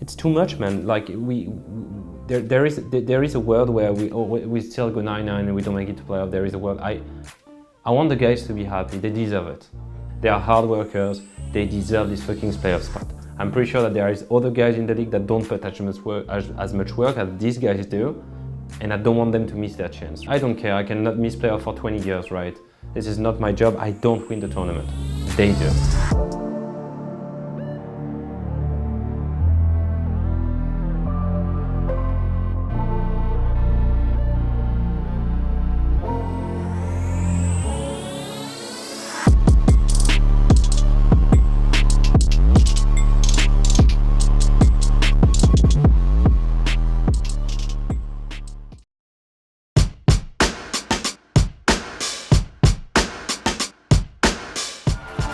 It's too much, man. Like there is a world where we still go 9-9 and we don't make it to playoff. There is a world. I want the guys to be happy. They deserve it. They are hard workers. They deserve this fucking playoff spot. I'm pretty sure that there is other guys in the league that don't put as much work as these guys do, and I don't want them to miss their chance. I don't care. I cannot miss playoff for 20 years, right? This is not my job. I don't win the tournament. They do.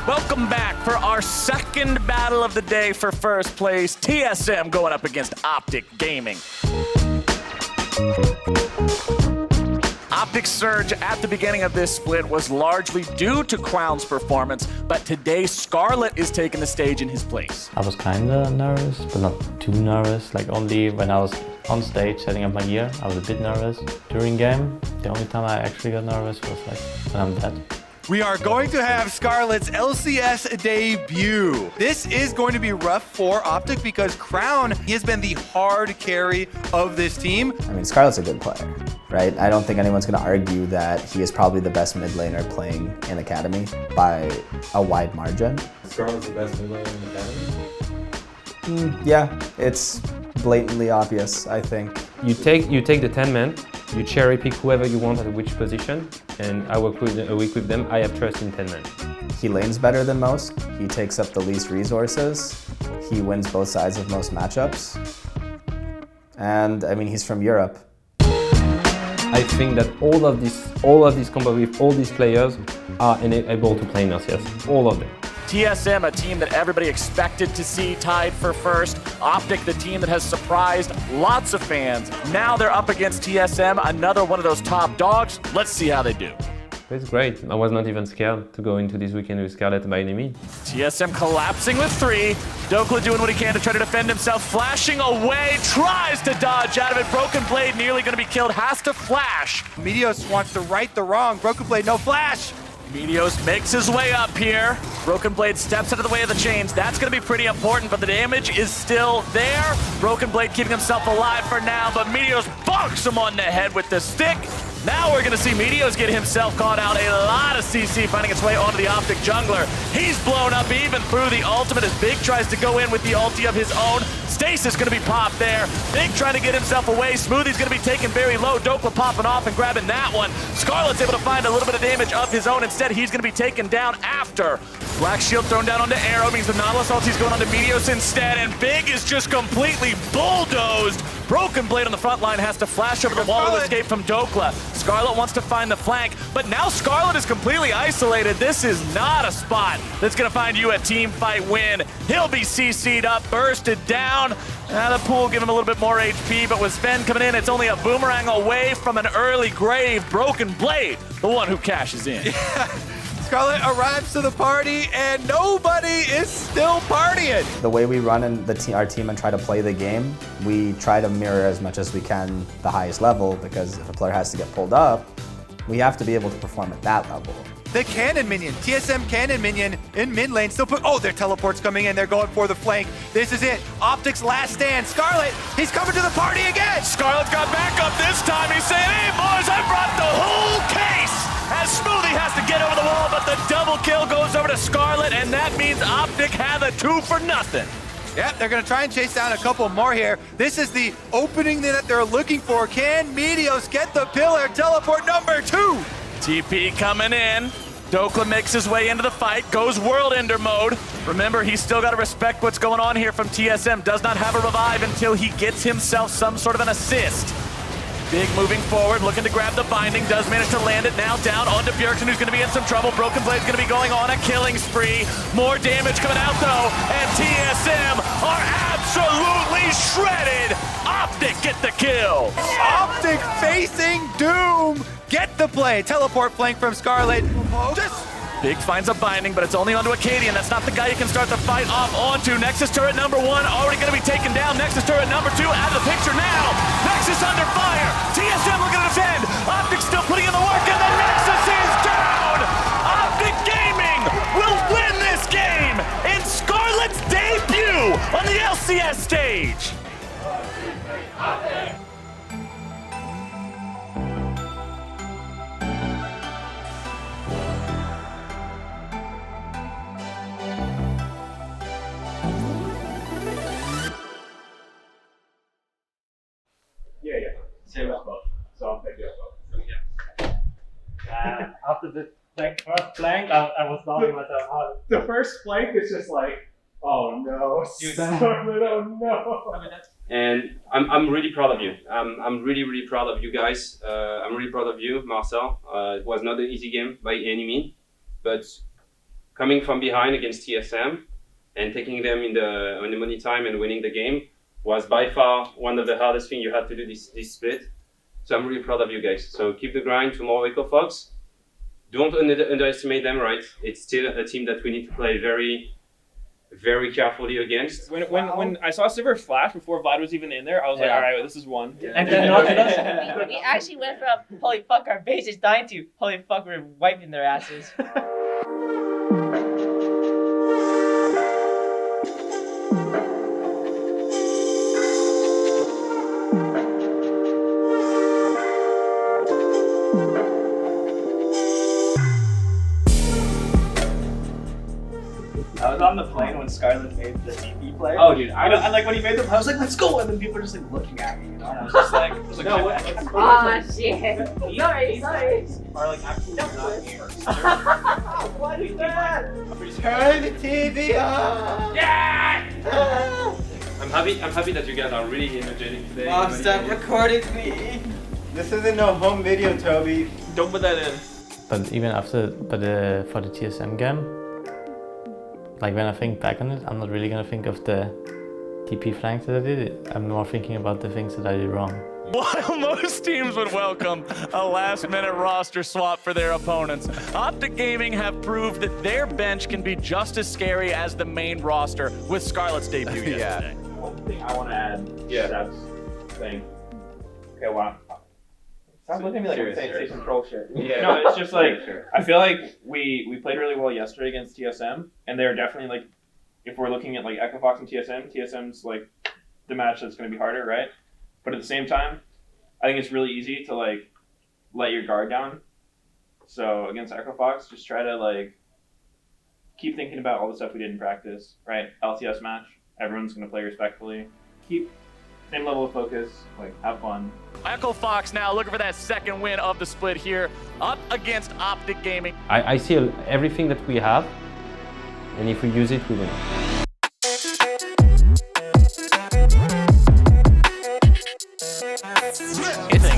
Welcome back for our second battle of the day for first place. TSM going up against OpTic Gaming. OpTic's surge at the beginning of this split was largely due to Crown's performance, but today Scarlet is taking the stage in his place. I was kinda nervous, but not too nervous. Like only when I was on stage setting up my gear, I was a bit nervous. During game, the only time I actually got nervous was like when I'm dead. We are going to have Scarlet's LCS debut. This is going to be rough for OpTic because Crown has been the hard carry of this team. I mean, Scarlet's a good player, right? I don't think anyone's going to argue that he is probably the best mid laner playing in Academy by a wide margin. Scarlet's the best mid laner in the Academy? Yeah, it's blatantly obvious, I think. You take the 10 men, you cherry pick whoever you want at which position, and I work a week with them. I have trust in 10 men. He lanes better than most. He takes up the least resources. He wins both sides of most matchups. And I mean, he's from Europe. I think that all of this combo with all these players are able to play in LCS. All of them. TSM, a team that everybody expected to see tied for first. OpTic, the team that has surprised lots of fans. Now they're up against TSM, another one of those top dogs. Let's see how they do. It's great. I was not even scared to go into this weekend with Scarlet by any means. TSM collapsing with 3. Dokla doing what he can to try to defend himself. Flashing away, tries to dodge out of it. Broken Blade nearly going to be killed, has to flash. Meteos wants to right the wrong. Broken Blade, no flash. Meteos makes his way up here. Broken Blade steps out of the way of the chains. That's going to be pretty important, but the damage is still there. Broken Blade keeping himself alive for now, but Meteos bonks him on the head with the stick. Now we're going to see Meteos get himself caught out. A lot of CC finding its way onto the OpTic jungler. He's blown up even through the ultimate as Big tries to go in with the ulti of his own. Stasis going to be popped there. Big trying to get himself away. Smoothie's going to be taken very low. Dokla popping off and grabbing that one. Scarlet's able to find a little bit of damage of his own. Instead, he's going to be taken down after. Black Shield thrown down onto Arrow means the Nautilus ulti's going onto Meteos instead, and Big is just completely bulldozed. Broken Blade on the front line has to flash over the wall to escape from Dokla. Scarlet wants to find the flank, but now Scarlet is completely isolated. This is not a spot that's going to find you a team fight win. He'll be CC'd up, bursted down. The pool give him a little bit more HP, but with Sven coming in, it's only a boomerang away from an early grave. Broken Blade, the one who cashes in. Scarlet arrives to the party and nobody is still partying. The way we run in our team and try to play the game, we try to mirror as much as we can the highest level, because if a player has to get pulled up, we have to be able to perform at that level. The cannon minion, TSM cannon minion in mid lane still their teleport's coming in, they're going for the flank. This is it, OpTic's last stand. Scarlet, he's coming to the party again. Scarlet's got back up this time. He's saying, hey boys, I brought the whole case. As Smoothie has to get over the wall, but the double kill goes over to Scarlet, and that means OpTic have a 2 for nothing. Yep, they're going to try and chase down a couple more here. This is the opening that they're looking for. Can Meteos get the pillar? Teleport number 2. TP coming in. Dokla makes his way into the fight, goes World Ender mode. Remember, he's still got to respect what's going on here from TSM. Does not have a revive until he gets himself some sort of an assist. Big moving forward, looking to grab the binding, does manage to land it now down onto Bjergsen, who's going to be in some trouble. Broken Blade's going to be going on a killing spree. More damage coming out though, and TSM are absolutely shredded. OpTic get the kill. OpTic facing Doom. Get the play. Teleport flank from Scarlet. Big finds a binding, but it's only onto Acadian. That's not the guy you can start the fight off onto. Nexus turret number 1 already going to be taken down. Nexus turret number 2 out of the picture now. Nexus under fire. TSM looking to defend. OpTic still putting in the work, and the Nexus is down. OpTic Gaming will win this game in Scarlet's debut on the LCS stage. Same as both. So I'll pick you up. After the first flank, I was doubting myself. The first flank is just like, oh no, Scarlet, oh no. And I'm really proud of you. I'm really proud of you guys. I'm really proud of you, Marcel. It was not an easy game by any means, but coming from behind against TSM and taking them in the money time and winning the game was by far one of the hardest things you had to do this split. So I'm really proud of you guys. So keep the grind tomorrow, Echo Fox. Don't underestimate them, right? It's still a team that we need to play very carefully against. When I saw Silver flash before Vlad was even in there, I was like, all right, this is one. And then we actually went from holy fuck, our base is dying to holy fuck, we're wiping their asses. I was on the plane when Scarlet made the TP play. Oh, dude, I like when he made them, I was like, let's go, and then people were just like looking at me, you know, and I was just like, no, Shit. Sorry. are like actually not here. What is that? Turn the TV on! Yeah! I'm happy that you guys are really energetic today. Mom, stop recording me! This isn't no home video, Toby. Don't put that in. But even after, for the TSM game, like when I think back on it, I'm not really gonna think of the TP flanks that I did. I'm more thinking about the things that I did wrong. While most teams would welcome a last-minute roster swap for their opponents, OpTic Gaming have proved that their bench can be just as scary as the main roster with Scarlet's debut yesterday. One thing I want to add to Seb's thing. Okay, wow. Sounds looking at me like I'm saying say some troll shit. Yeah. No, it's just like, I feel like we played really well yesterday against TSM, and they're definitely like, if we're looking at like Echo Fox and TSM's like the match that's going to be harder, right? But at the same time, I think it's really easy to like let your guard down. So against Echo Fox, just try to like keep thinking about all the stuff we did in practice, right? LCS match, everyone's going to play respectfully. Keep same level of focus, like have fun. Echo Fox now looking for that second win of the split here, up against OpTic Gaming. I see everything that we have, and if we use it, we win.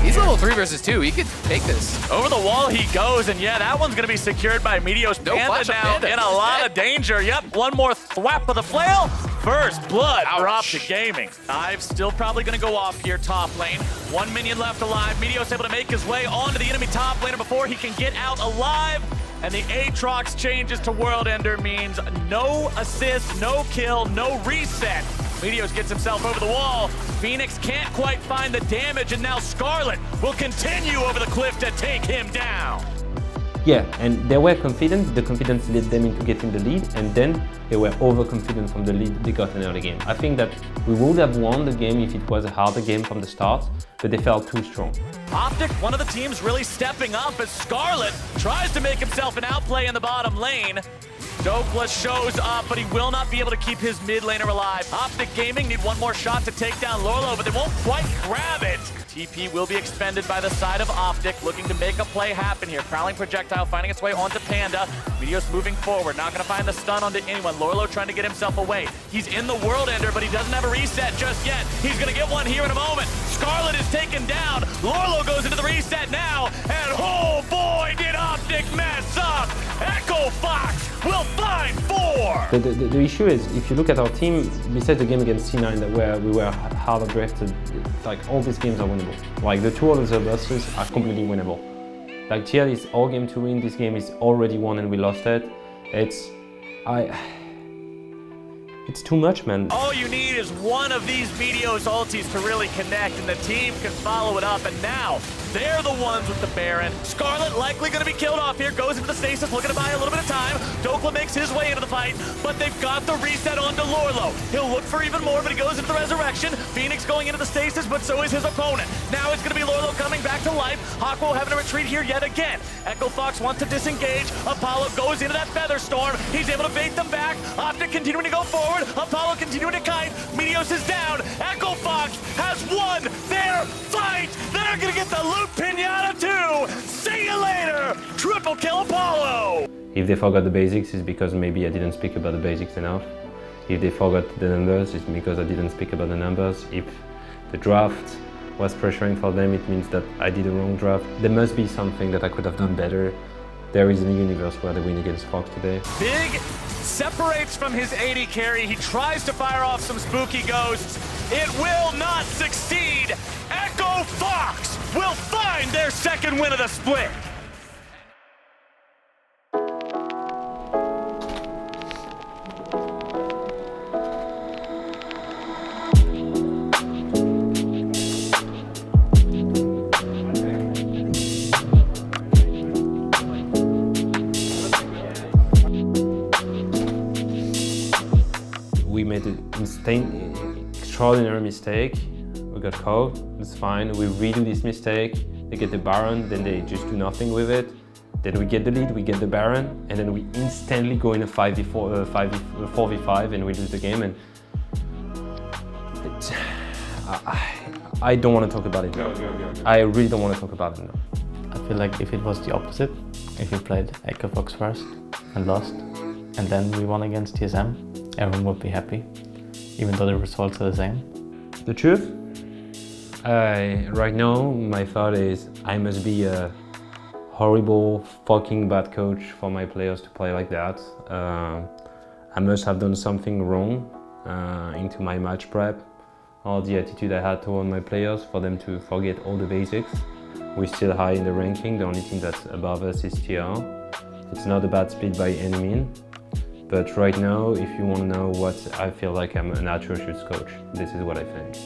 He's level 3 versus 2. He could take this. Over the wall he goes, and yeah, that one's going to be secured by Meteos. No Panda flash on now Panda. in a lot of danger. Yep, one more thwap of the flail. First blood for OpTic Gaming. Dive's still probably going to go off here top lane. One minion left alive. Meteos able to make his way onto the enemy top laner before he can get out alive. And the Aatrox changes to World Ender means no assist, no kill, no reset. Meteos gets himself over the wall. Phoenix can't quite find the damage, and now Scarlet will continue over the cliff to take him down. Yeah, and they were confident. The confidence led them into getting the lead, and then they were overconfident from the lead they got in the early game. I think that we would have won the game if it was a harder game from the start, but they felt too strong. OpTic, one of the teams really stepping up as Scarlet tries to make himself an outplay in the bottom lane. Douglas shows up, but he will not be able to keep his mid laner alive. OpTic Gaming need one more shot to take down Lorlo, but they won't quite grab it. TP will be expended by the side of OpTic, looking to make a play happen here. Prowling projectile finding its way onto Panda. Meteos moving forward, not going to find the stun onto anyone. Lorlo trying to get himself away. He's in the World Ender, but he doesn't have a reset just yet. He's going to get one here in a moment. Scarlet is taken down. Lorlo goes into the reset now, and oh boy, did OpTic mess up. Echo Fox will find 4. The issue is, if you look at our team, besides the game against C9 where we were hard drafted, like all these games are winnable. Like the two other versus are completely winnable. Like TL is all game to win. This game is already won and we lost it. It's too much, man. All you need is one of these Meteos ultis to really connect, and the team can follow it up. And now, they're the ones with the Baron. Scarlet likely going to be killed off here, goes into the stasis, looking to buy a little bit of time. Dokla makes his way into the fight, but they've got the reset onto Lorlo. He'll look for even more, but he goes into the resurrection. Phoenix going into the stasis, but so is his opponent. Now it's going to be Lorlo coming back to life. Hawkwoe having to retreat here yet again. Echo Fox wants to disengage. Apollo goes into that Feather Storm. He's able to bait them back. OpTic continuing to go forward. Apollo continuing to kite. Meteos is down. Echo Fox has won their fight. They're going to get the loot pinata too. See you later. Triple kill Apollo. If they forgot the basics, it's because maybe I didn't speak about the basics enough. If they forgot the numbers, it's because I didn't speak about the numbers. If the draft was pressuring for them, it means that I did a wrong draft. There must be something that I could have done better. There is a universe where they win against Fox today. Big separates from his AD carry. He tries to fire off some spooky ghosts. It will not succeed. Echo Fox will find their second win of the split. We made an extraordinary mistake. We got caught, it's fine. We redo this mistake, they get the Baron, then they just do nothing with it. Then we get the lead, we get the Baron, and then we instantly go in a 4v5 and we lose the game. And I don't want to talk about it now. I really don't want to talk about it now. I feel like if it was the opposite, if we played Echo Fox first and lost, and then we won against TSM, everyone would be happy, even though the results are the same. The truth? Right now, my thought is I must be a horrible, fucking bad coach for my players to play like that. I must have done something wrong into my match prep, or the attitude I had toward my players for them to forget all the basics. We're still high in the ranking, the only team that's above us is TR. It's not a bad split by any means. But right now, if you want to know what I feel like I'm an atrocious coach, this is what I think.